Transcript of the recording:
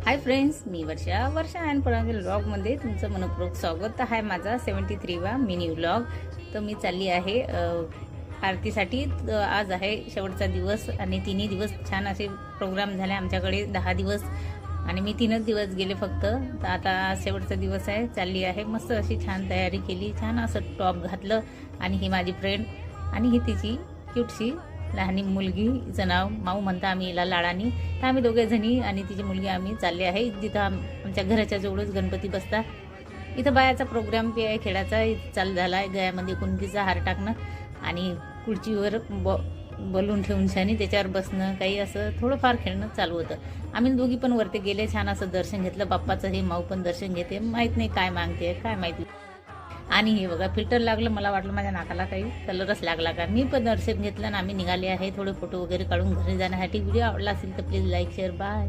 Hi friends, me Varsha and Paranjal व्लॉगमध्ये तुमचं मनपूर्वक स्वागत आहे. माझा 73वा मिनी व्लॉग. तर मी चालली आहे आरतीसाठी. आज आहे शेवटचा दिवस आणि तिन्ही दिवस छान असे प्रोग्राम झाले आमच्याकडे. 10 दिवस आणि मी 3च दिवस गेले फक्त. तर आता शेवटचा दिवस आहे. चालली आहे मस्त अशी छान तयारी केली, छान असं टॉप घातलं. आणि ही माझी फ्रेंड आणि ही तिची क्यूटशी लहानी मुलगी, हिचं नाव माऊ म्हणता आम्ही हिला लाडानी. तर आम्ही दोघे जणी आणि तिची मुलगी आम्ही चालले आहे जिथं आमच्या घराच्या जवळच गणपती बसता. इथं बायाचा प्रोग्राम बी आहे, खेळाचा चालू झाला आहे. गळ्यामध्ये कुंकीचा हार टाकणं आणि खुर्चीवर बलून ठेवून छानी त्याच्यावर बसणं, काही असं थोडंफार खेळणं चालू होतं. आम्ही दोघी पण वरती गेले, छान असं दर्शन घेतलं बाप्पाचं. हे माऊ पण दर्शन घेते, माहीत नाही काय मागते काय माहिती. आणि हे बघा फिल्टर लागलं, मला वाटलं माझ्या नाकाला काही कलरच लागला का. मी पण दर्शन घेतलं आणि आम्ही निघाले आहे थोडे फोटो वगैरे काढून घरी जाण्यासाठी. व्हिडिओ आवडला असेल तर प्लीज लाईक शेअर बाय.